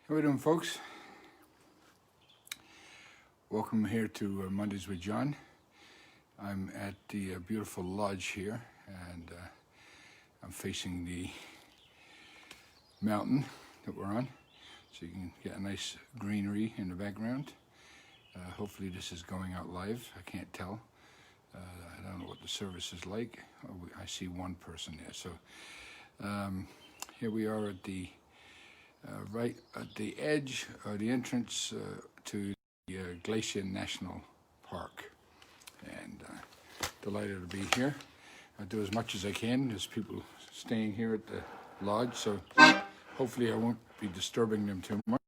How are we doing, folks? Welcome here to Mondays with John. I'm at the beautiful lodge here, and I'm facing the mountain that we're on, so you can get a nice greenery in the background. Hopefully this is going out live. I can't tell. I don't know what the service is like. I see one person there. So here we are at the right at the edge, the entrance to the Glacier National Park, and delighted to be here. I do as much as I can. There's people staying here at the lodge, so hopefully I won't be disturbing them too much.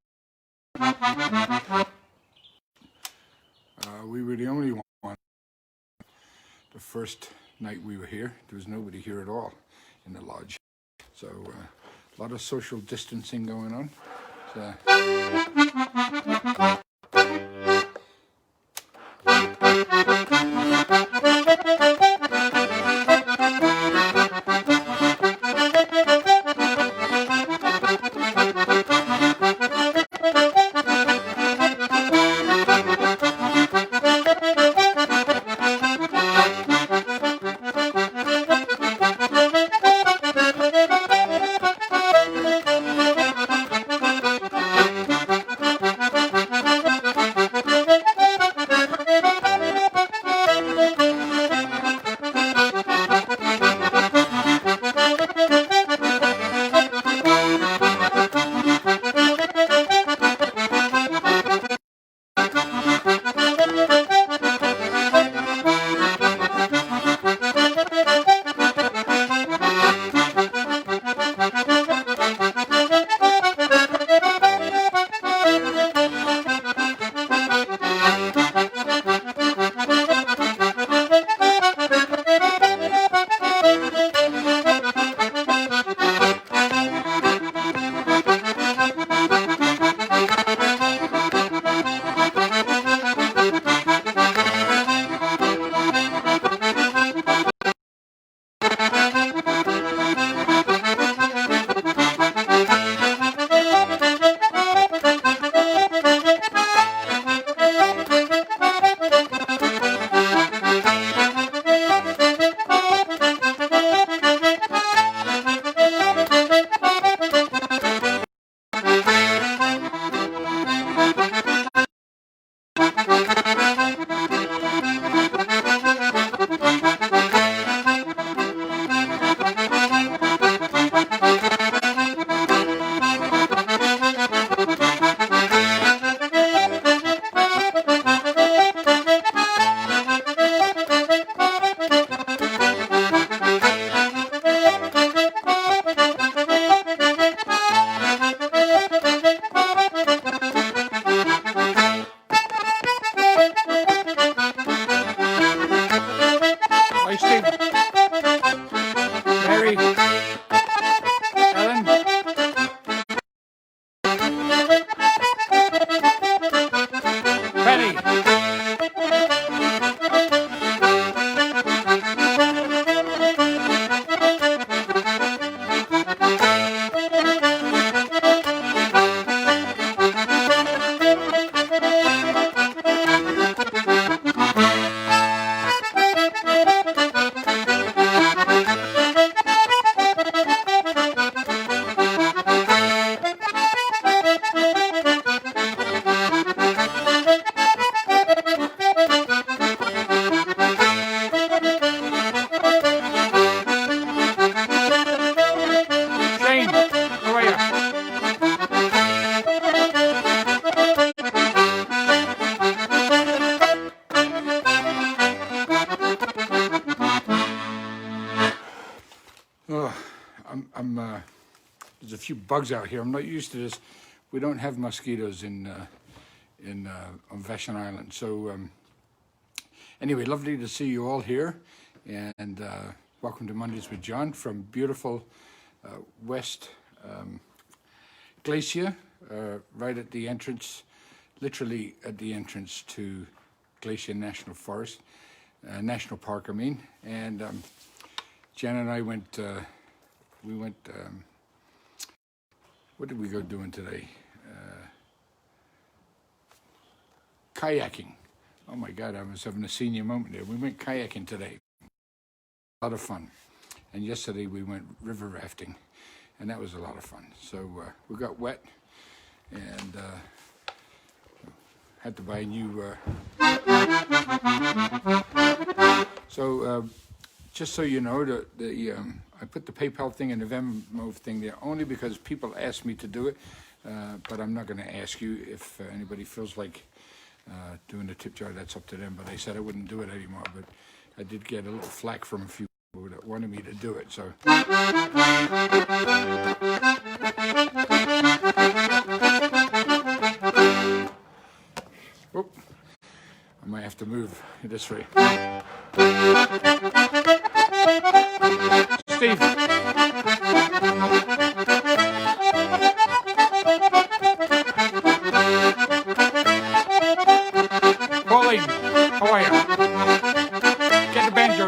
We were the only one the first night we were here. There was nobody here at all in the lodge, so a lot of social distancing going on. Hi, Steve. Mary. Ellen. Penny. Shane, how are you? Oh, there's a few bugs out here. I'm not used to this. We don't have mosquitoes on Vashon Island. So anyway, lovely to see you all here, and welcome to Mondays with John from beautiful West Glacier, right at the entrance, literally at the entrance to Glacier National Forest, National Park, I mean. And Jen and I went, what did we go doing today? kayaking. Oh my God, I was having a senior moment there. We went kayaking today. A lot of fun. And yesterday we went river rafting, and that was a lot of fun. So we got wet and had to buy a new... just so you know, I put the PayPal thing and the Venmo thing there only because people asked me to do it, but I'm not going to ask you. If anybody feels like doing the tip jar, that's up to them. But I said I wouldn't do it anymore. But I did get a little flack from a few people that wanted me to do it. So. Oop. I might have to move this way. Steve. Pauline, how are you? Get the banjo.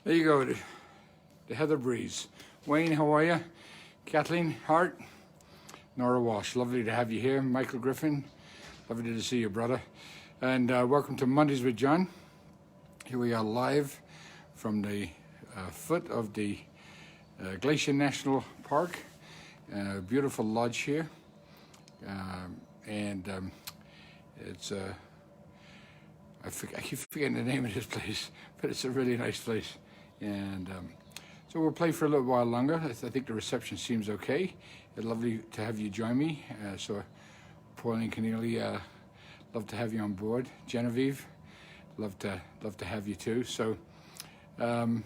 There you go, the Heather Breeze. Wayne, how are you? Kathleen Hart, Nora Walsh, lovely to have you here. Michael Griffin, lovely to see you, brother. And welcome to Mondays with John. Here we are live from the foot of the Glacier National Park. Beautiful lodge here. It's I keep forgetting the name of this place, but it's a really nice place. And so we'll play for a little while longer. I think the reception seems okay. It's lovely to have you join me. So Pauline Keneally, love to have you on board. Genevieve, love to have you too. So we'll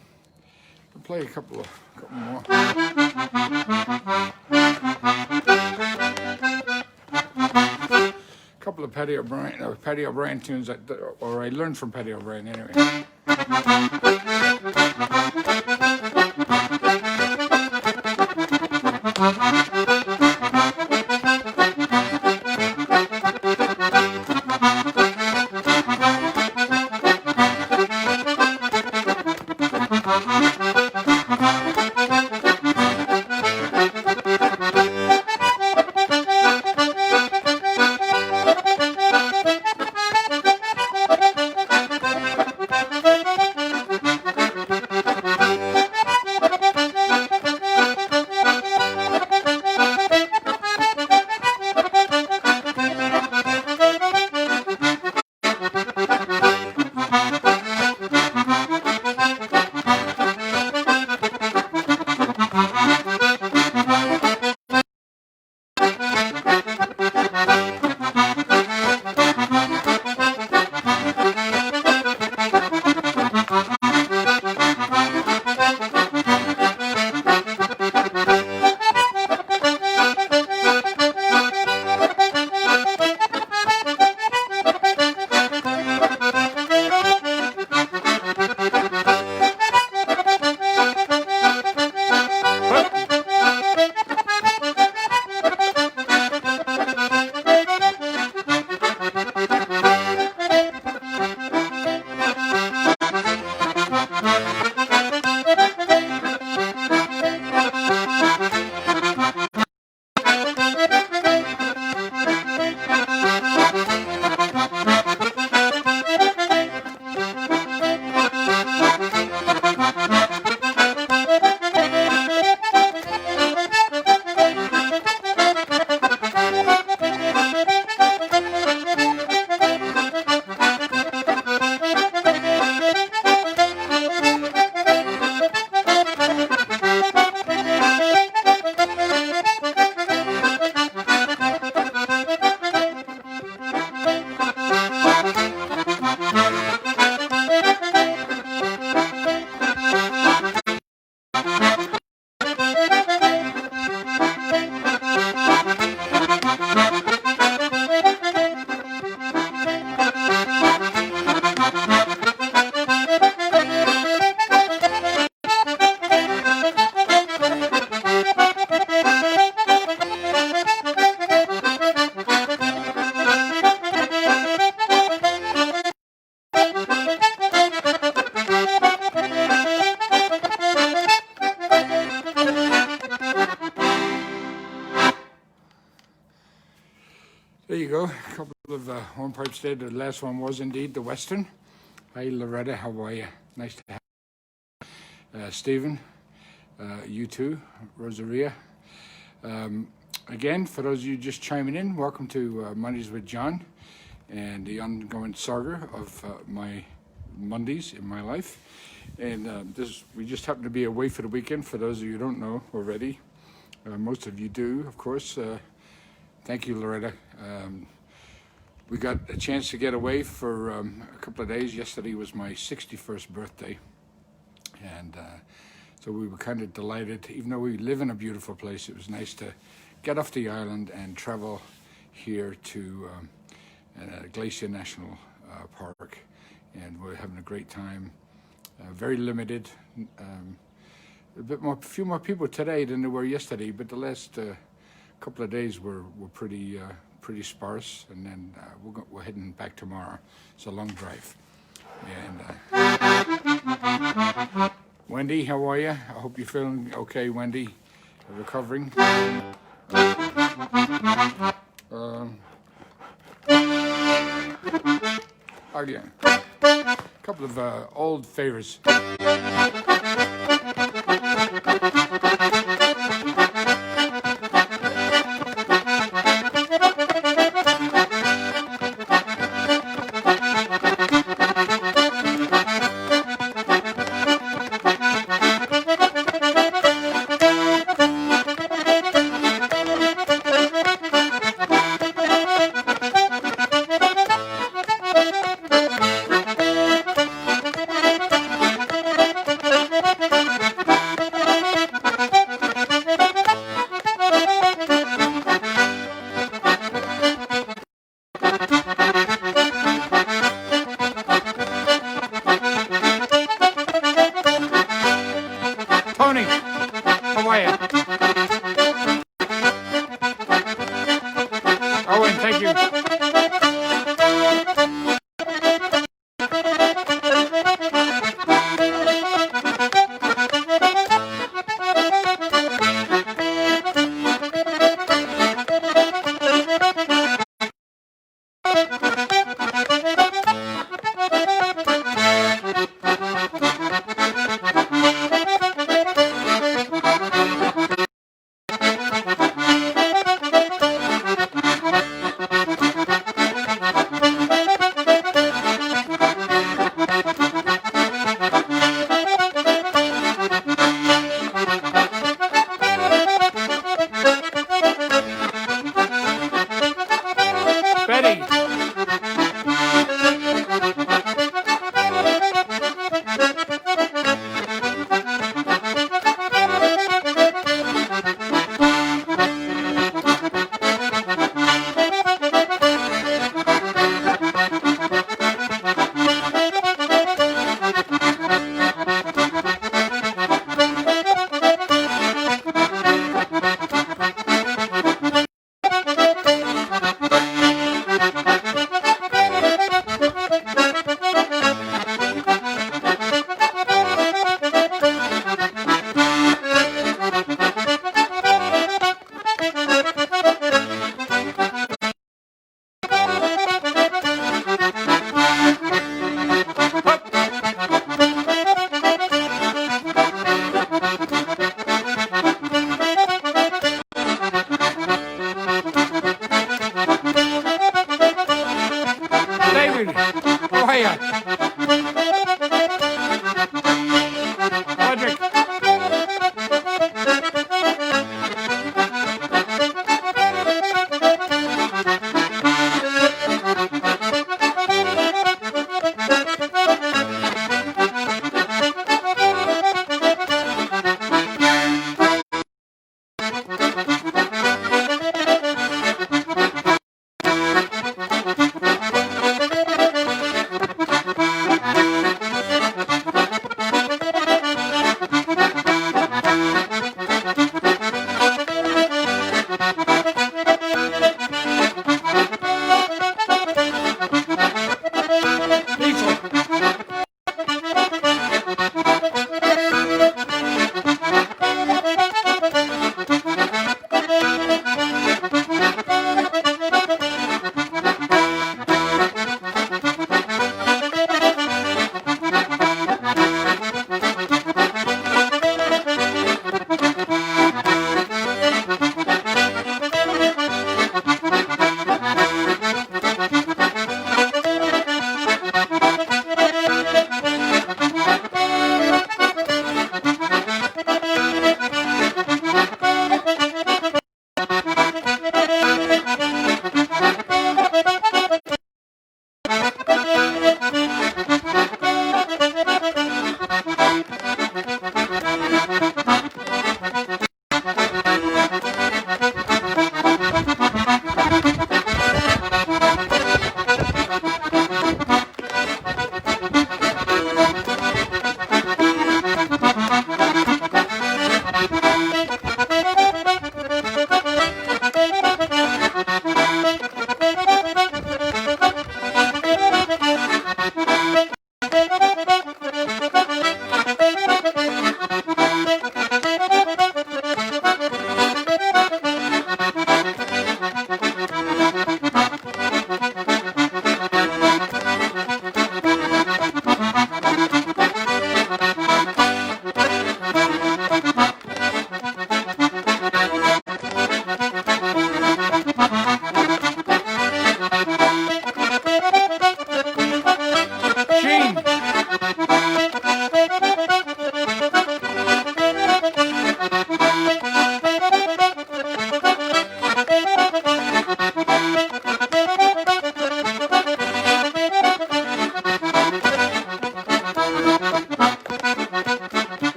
play a couple more. Patty O'Brien tunes, or I learned from Patty O'Brien anyway. There you go, a couple of hornpipes there. The last one was indeed the Western. Hi Loretta, how are you? Nice to have Stephen, you too, Rosaria. Again, for those of you just chiming in, welcome to Mondays with John and the ongoing saga of my Mondays in my life. And we just happen to be away for the weekend, for those of you who don't know already. Most of you do, of course. Thank you, Loretta. We got a chance to get away for a couple of days. Yesterday was my 61st birthday. And so we were kind of delighted. Even though we live in a beautiful place, it was nice to get off the island and travel here to Glacier National Park. And we're having a great time. Very limited. A few more people today than there were yesterday, but the last couple of days were pretty sparse, and then we're heading back tomorrow. It's a long drive. And Wendy, how are you? I hope you're feeling okay, Wendy. Recovering. Again, a couple of old favorites. are you? Owen, thank you. Betty. David, how are you? Roderick.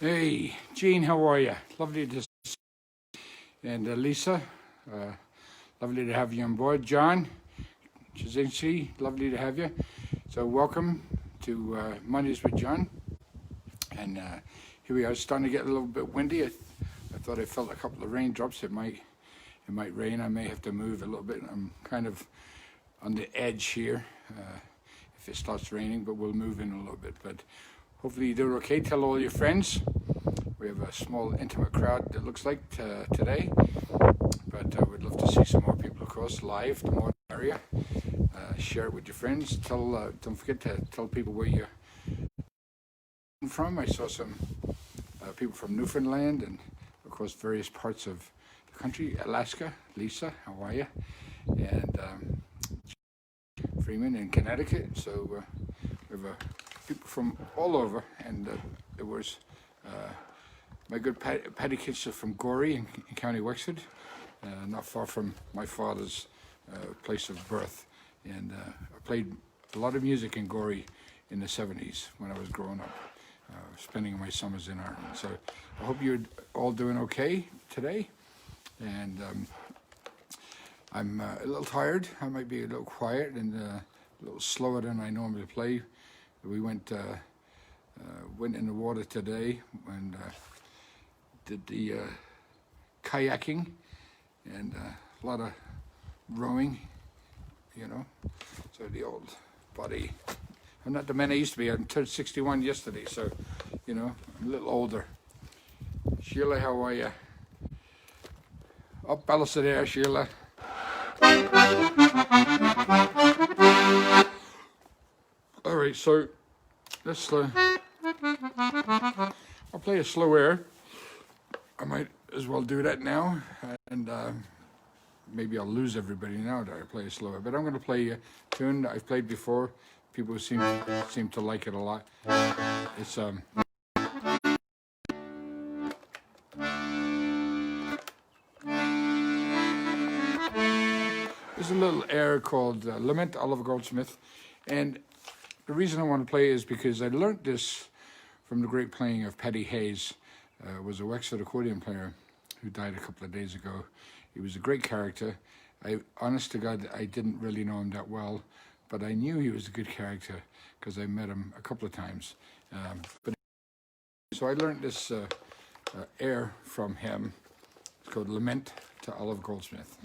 Hey, Gene, how are you? Lovely to see you. And Lisa, lovely to have you on board. John Chazinski, lovely to have you. So welcome to Mondays with John. And here we are. It's starting to get a little bit windy. I thought I felt a couple of raindrops. It might rain. I may have to move a little bit. I'm kind of on the edge here if it starts raining, but we'll move in a little bit. But hopefully you do okay. Tell all your friends. We have a small, intimate crowd, it looks like, today. But we'd love to see some more people, of course, live, the more area. Share it with your friends. Don't forget to tell people where you're from. I saw some people from Newfoundland and, of course, various parts of the country. Alaska, Lisa, how are you? And Freeman in Connecticut. So we have people from all over, and there was my good Paddy Kitcher from Gorey in County Wexford, not far from my father's place of birth. And I played a lot of music in Gorey in the 70s when I was growing up, spending my summers in Ireland. So I hope you're all doing okay today. And I'm a little tired. I might be a little quiet and a little slower than I normally play. We went in the water today and did the kayaking and a lot of rowing, you know. So the old body. I'm not the man I used to be. I turned 61 yesterday, so, you know, I'm a little older. Sheila, how are you? Up, Alice there, Sheila. All right, so let's. I'll play a slow air. I might as well do that now, and maybe I'll lose everybody now that I play a slow air. But I'm going to play a tune that I've played before. People seem to like it a lot. It's there's a little air called Lament, Oliver Goldsmith, and the reason I want to play is because I learned this from the great playing of Paddy Hayes. Was a Wexford accordion player who died a couple of days ago. He was a great character. Honest to God, I didn't really know him that well, but I knew he was a good character because I met him a couple of times. So I learned this air from him. It's called Lament to Oliver Goldsmith.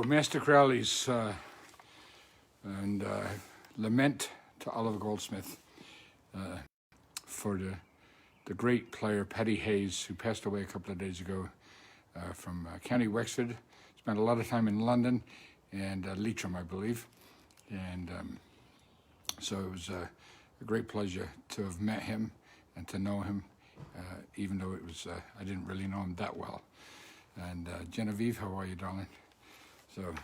So, Master Crowley's and lament to Oliver Goldsmith for the great player Paddy Hayes, who passed away a couple of days ago from County Wexford. Spent a lot of time in London and Leitrim, I believe. And so it was a great pleasure to have met him and to know him, even though it was I didn't really know him that well. And Genevieve, how are you, darling? So.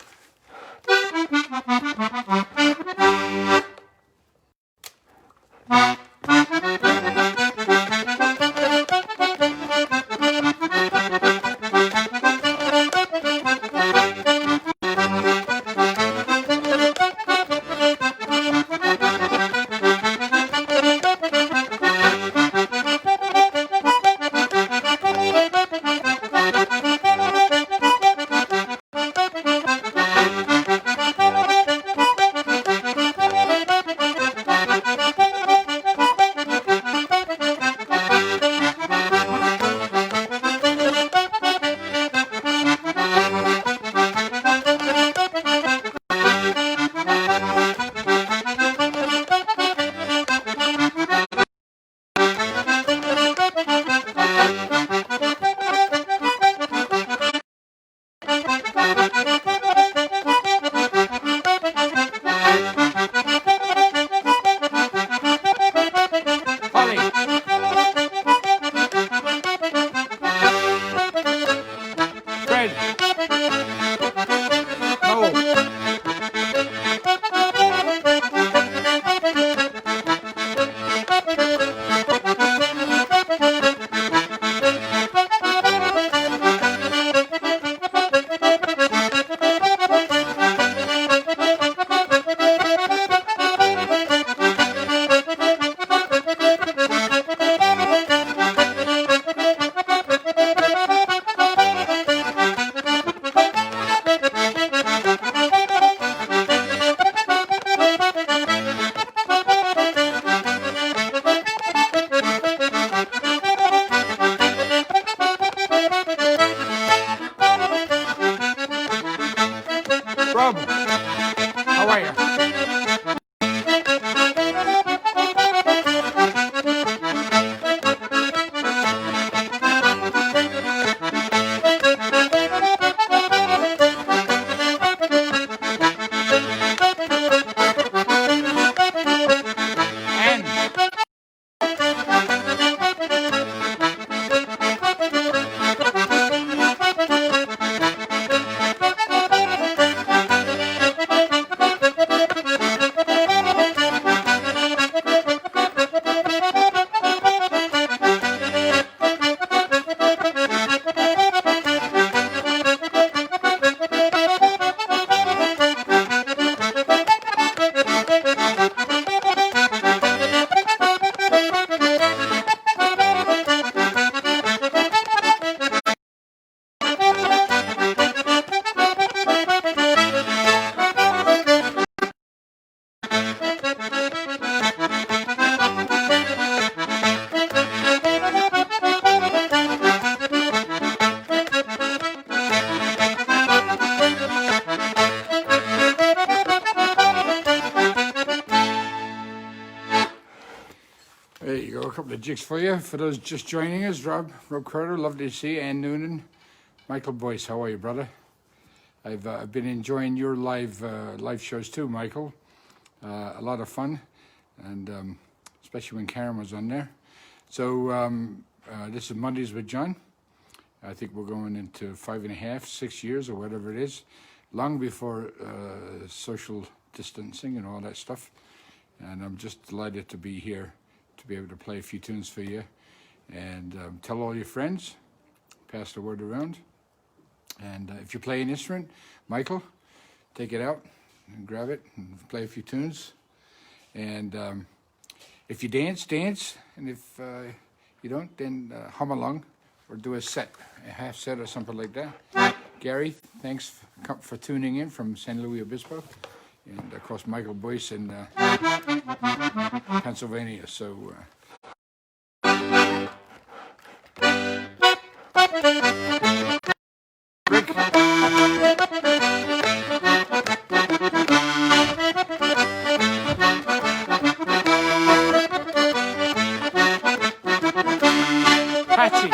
Rob, how are you? There you go, a couple of jigs for you. For those just joining us, Rob Carter, lovely to see you. Ann Noonan, Michael Boyce, how are you, brother? I've been enjoying your live shows too, Michael. A lot of fun, and especially when Karen was on there. So this is Mondays with John. I think we're going into 5.5, 6 years, or whatever it is, long before social distancing and all that stuff. And I'm just delighted to be here, to be able to play a few tunes for you, and tell all your friends, pass the word around. And if you play an instrument, Michael, take it out and grab it and play a few tunes. And if you dance, dance. And if you don't, then hum along or do a set, a half set or something like that. Gary, thanks for tuning in from San Luis Obispo. And of course, Michael Boyce in Pennsylvania. So. Rick. Patsy.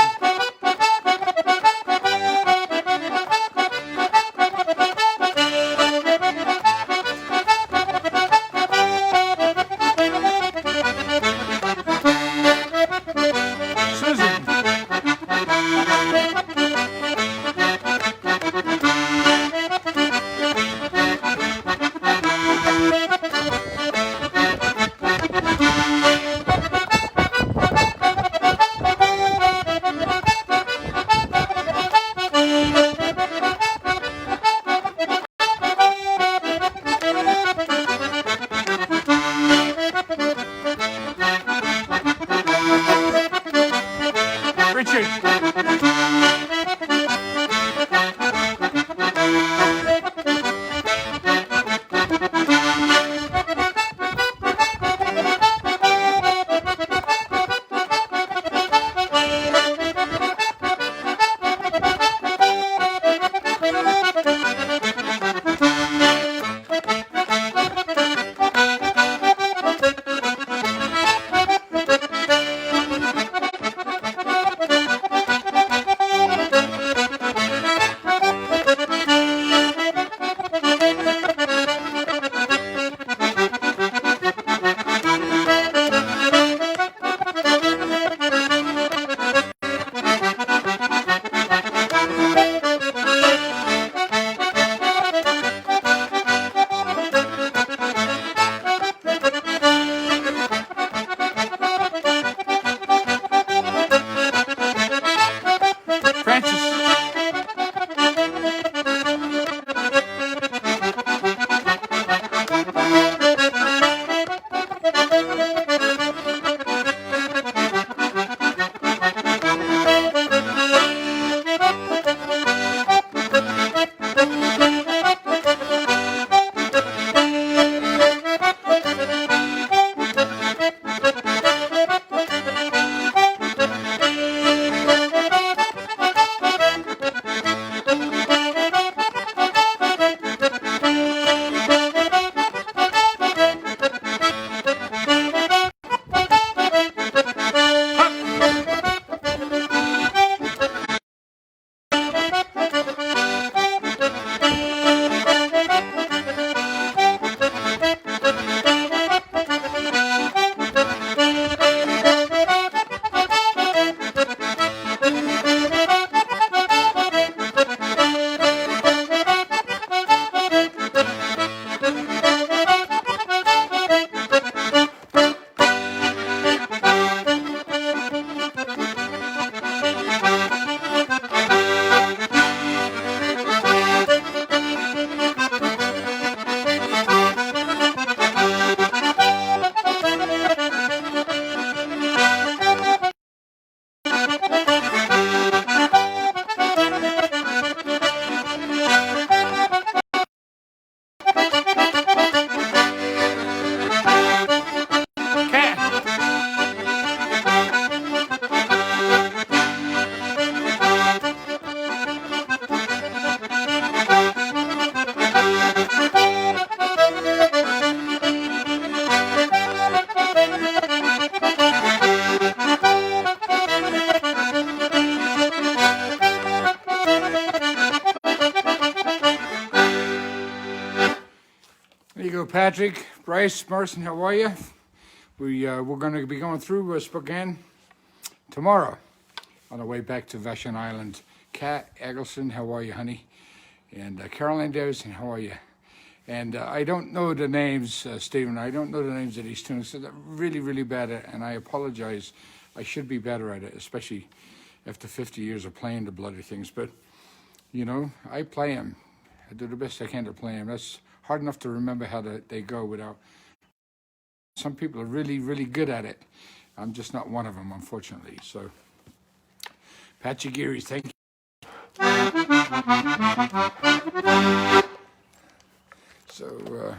There you go, Patrick. Bryce, Marson, how are you? We're going to be going through Spokane tomorrow on our way back to Vashon Island. Kat Eggleston, how are you, honey? And Caroline Davison, how are you? And I don't know the names, Stephen. I don't know the names of these tunes. So they're really, really bad at it, and I apologize. I should be better at it, especially after 50 years of playing the bloody things. But, you know, I play them. I do the best I can to play them. That's hard enough to remember how they go without. Some people are really, really good at it. I'm just not one of them, unfortunately. So, Patsy Geary, thank you. So,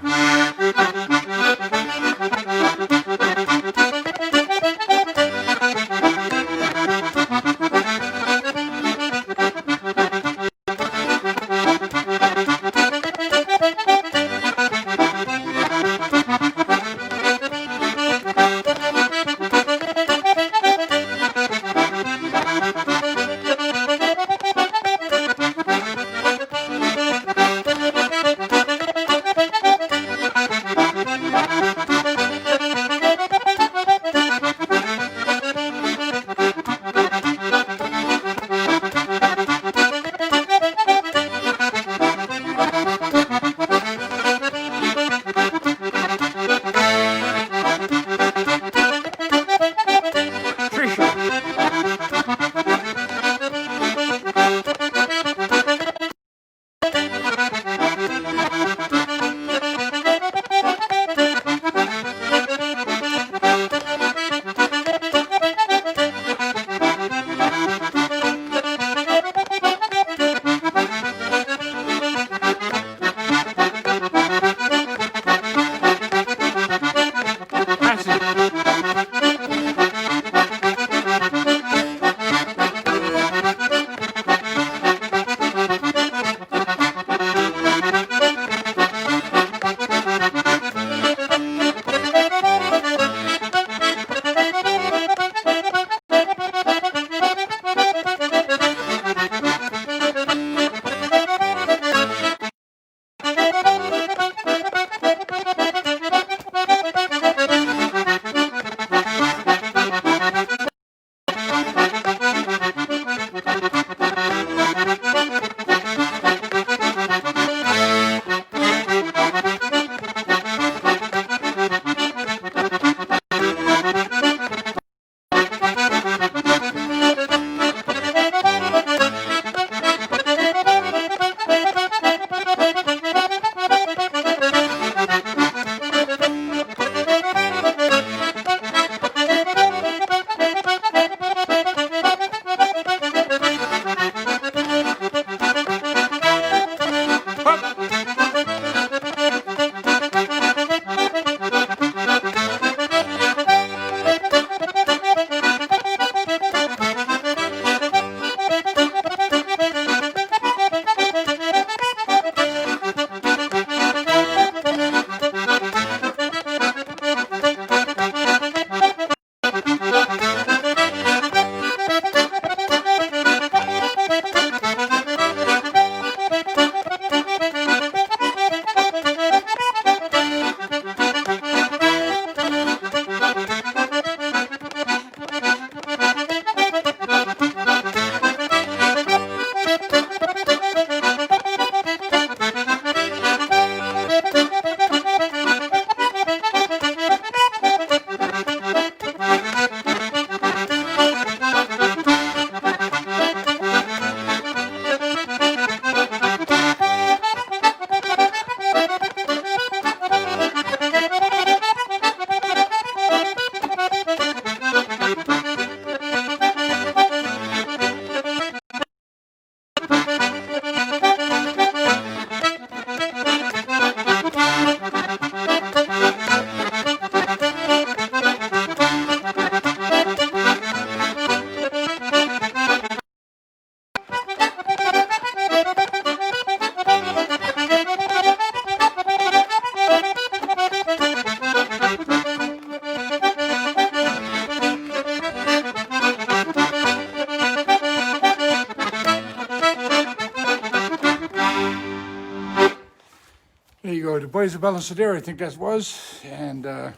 ago? The Boys of Ballinsadare, I think that was. And what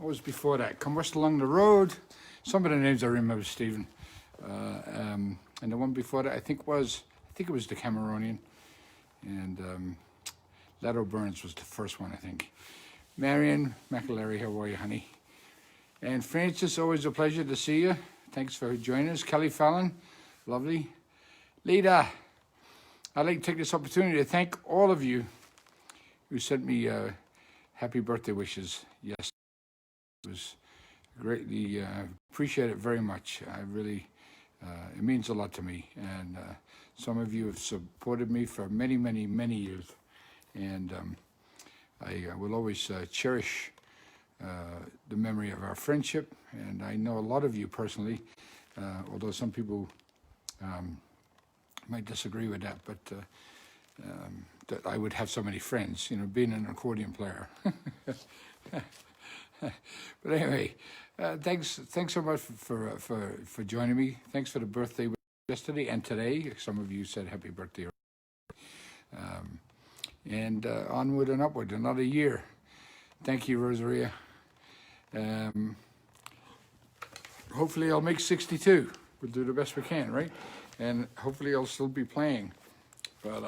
was before that? Come West Along the Road. Some of the names I remember, Stephen. And the one before that, I think it was the Cameronian. And Leto Burns was the first one, I think. Marion McAlery, how are you, honey? And Francis, always a pleasure to see you. Thanks for joining us. Kelly Fallon, lovely. Lita, I'd like to take this opportunity to thank all of you who sent me happy birthday wishes. Yes, it was greatly appreciate it very much. I really, it means a lot to me. And some of you have supported me for many, many, many years. And I will always cherish the memory of our friendship. And I know a lot of you personally, although some people might disagree with that, but that I would have so many friends, you know, being an accordion player. But anyway, thanks so much for joining me. Thanks for the birthday yesterday and today. Some of you said happy birthday. And onward and upward, another year. Thank you, Rosaria. Hopefully I'll make 62. We'll do the best we can, right? And hopefully I'll still be playing. But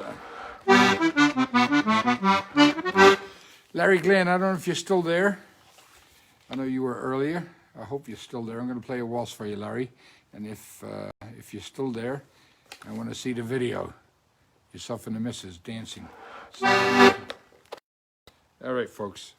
Larry Glenn, I don't know if you're still there. I know you were earlier. I hope you're still there. I'm going to play a waltz for you, Larry. And if you're still there, I want to see the video. Yourself and the missus dancing. So, all right, folks.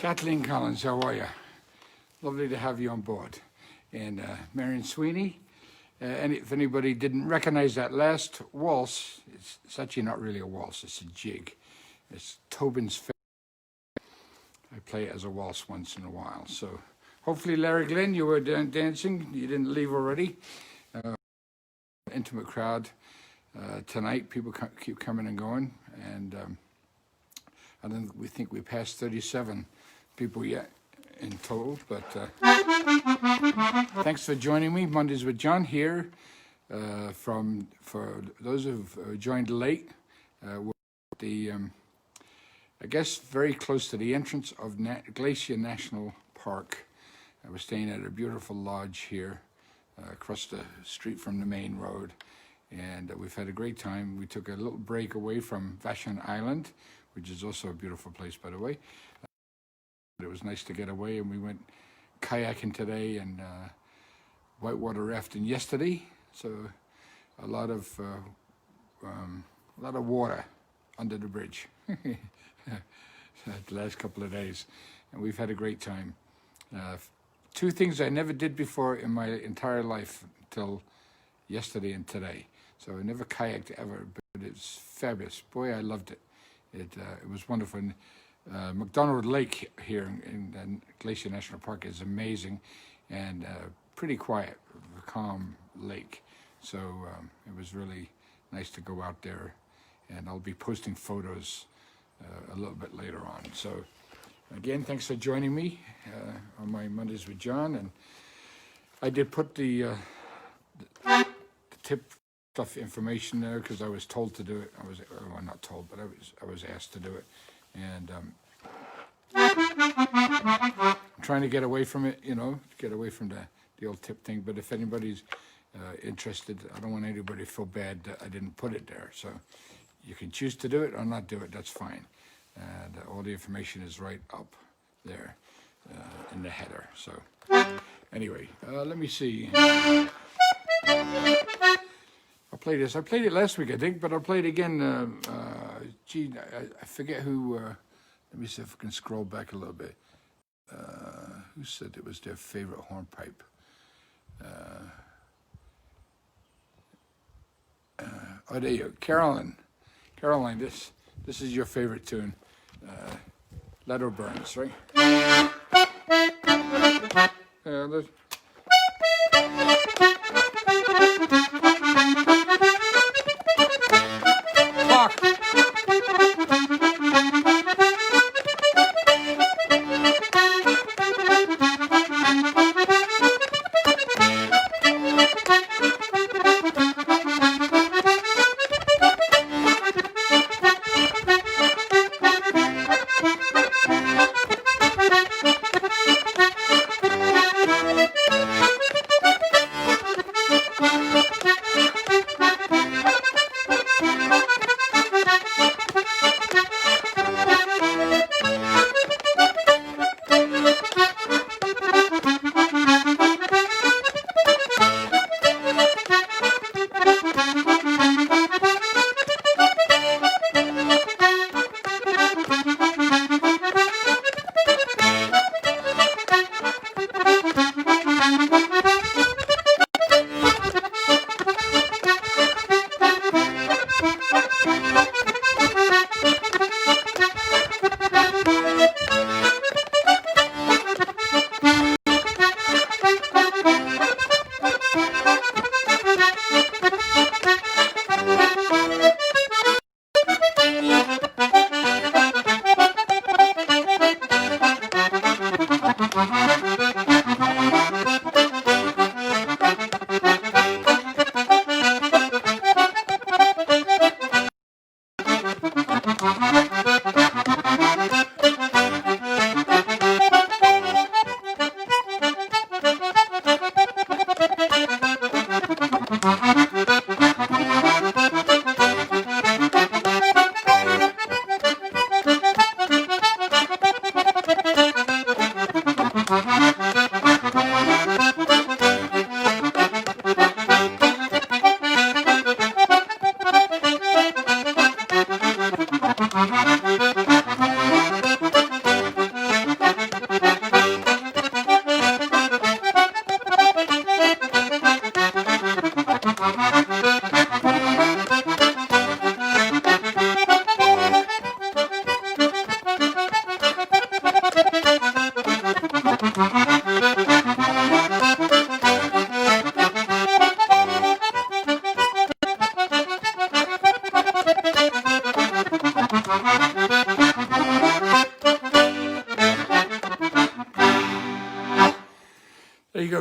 Kathleen Collins, how are you? Lovely to have you on board. And Marion Sweeney, and if anybody didn't recognize that last waltz, it's actually not really a waltz, it's a jig. It's Tobin's favorite. I play it as a waltz once in a while. So hopefully, Larry Glenn, you were dancing. You didn't leave already. Intimate crowd tonight. People keep coming and going. And we think we passed 37 people yet in total, but thanks for joining me. Mondays with John here. For those who've joined late, we're at the I guess very close to the entrance of Glacier National Park. We're staying at a beautiful lodge here across the street from the main road, and we've had a great time. We took a little break away from Vashon Island, which is also a beautiful place, by the way. It was nice to get away, and we went kayaking today and whitewater rafting yesterday. So a lot of water under the bridge the last couple of days, and we've had a great time. Two things I never did before in my entire life until yesterday and today. So I never kayaked ever, but it's fabulous. Boy, I loved it. It was wonderful. And, McDonald Lake here in Glacier National Park is amazing and pretty quiet, a calm lake. So it was really nice to go out there, and I'll be posting photos a little bit later on. So again, thanks for joining me on my Mondays with John. And I did put the tip stuff information there because I was told to do it. Well, not told, but I was asked to do it. And I'm trying to get away from it, get away from the old tip thing. But if anybody's interested, I don't want anybody to feel bad that I didn't put it there. So you can choose to do it or not do it. That's fine. And all the information is right up there in the header. So anyway, let me see. I'll play this. I played it last week, I think, but I'll play it again. Gee, I forget who. Let me see if I can scroll back a little bit. Who said it was their favorite hornpipe? Oh, there you go. Caroline, this is your favorite tune. Letter Burns, right? Clock.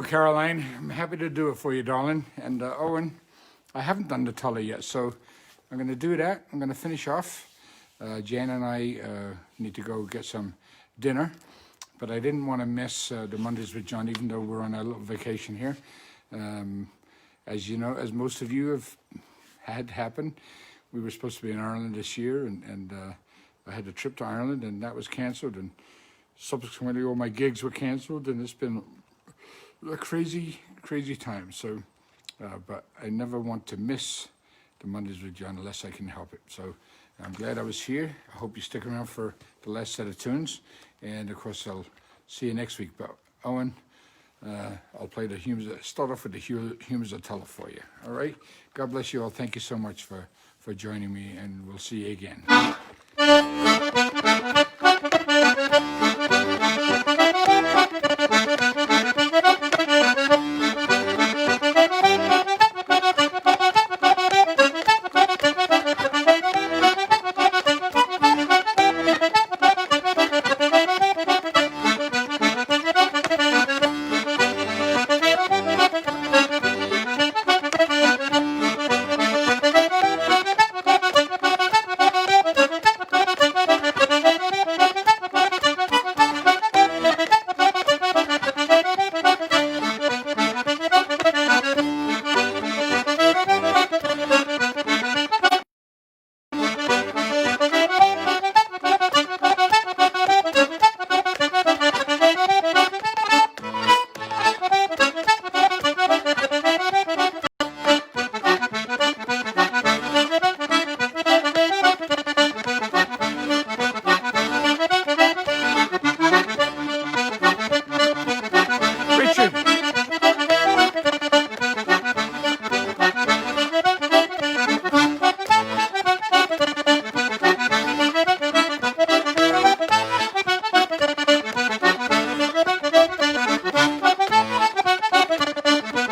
go, Caroline. I'm happy to do it for you, darling. And Owen, I haven't done the tully yet, so I'm going to do that. I'm going to finish off. Jan and I need to go get some dinner, but I didn't want to miss the Mondays with John, even though we're on a little vacation here. As you know, as most of you have had happen, we were supposed to be in Ireland this year, and I had a trip to Ireland, and that was cancelled, and subsequently all my gigs were cancelled, and it's been a crazy, crazy time. So, but I never want to miss the Mondays with John unless I can help it. So I'm glad I was here. I hope you stick around for the last set of tunes, and of course I'll see you next week. But Owen, I'll play the start off with the Humors of Tulla for you. All right. God bless you all. Thank you so much for joining me, and we'll see you again.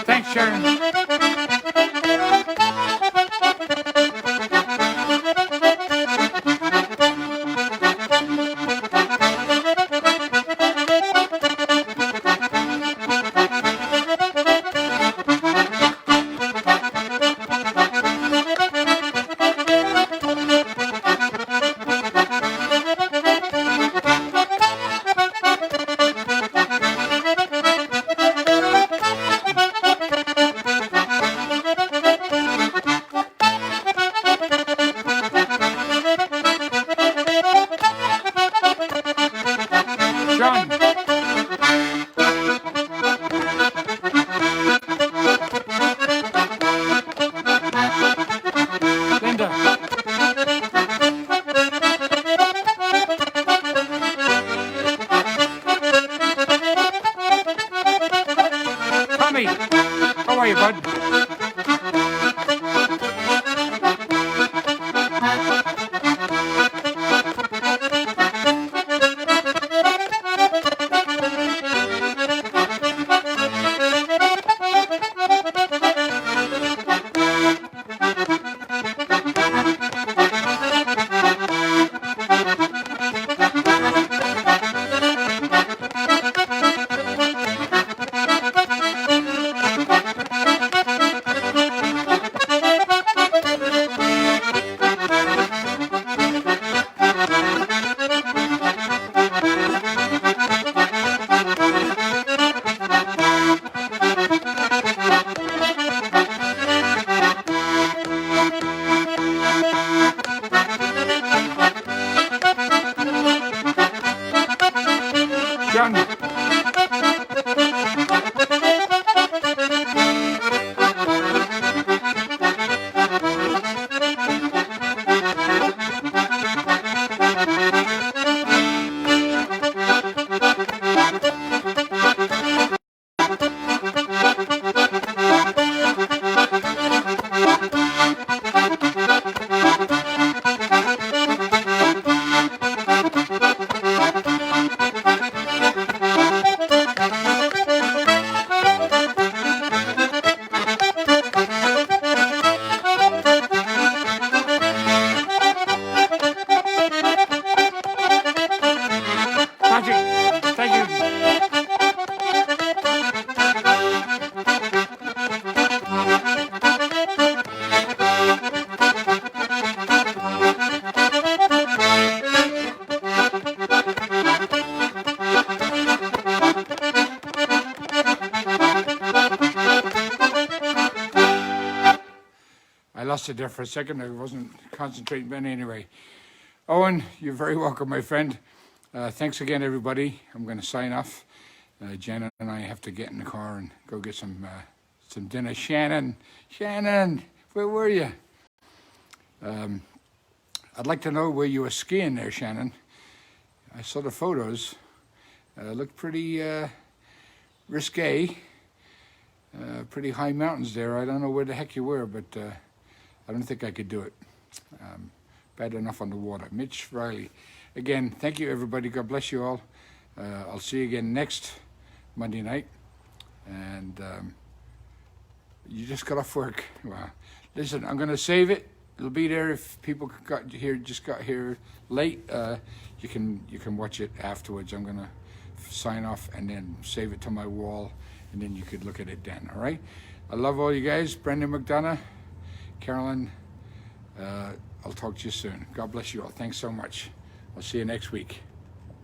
Thanks, Sharon. John. Linda. Tommy. How are you, bud? lost it there for a second. I wasn't concentrating, but anyway. Owen, you're very welcome, my friend. Thanks again, everybody. I'm going to sign off. Janet and I have to get in the car and go get some dinner. Shannon, where were you? I'd like to know where you were skiing there, Shannon. I saw the photos. Looked pretty risque. Pretty high mountains there. I don't know where the heck you were, but I don't think I could do it. Bad enough on the water. Mitch Riley. Again, thank you, everybody. God bless you all. I'll see you again next Monday night. And you just got off work. Wow. Listen, I'm going to save it. It'll be there if people got here late. You can watch it afterwards. I'm going to sign off and then save it to my wall, and then you could look at it then. All right. I love all you guys. Brendan McDonough, Carolyn. I'll talk to you soon. God bless you all. Thanks so much. I'll see you next week.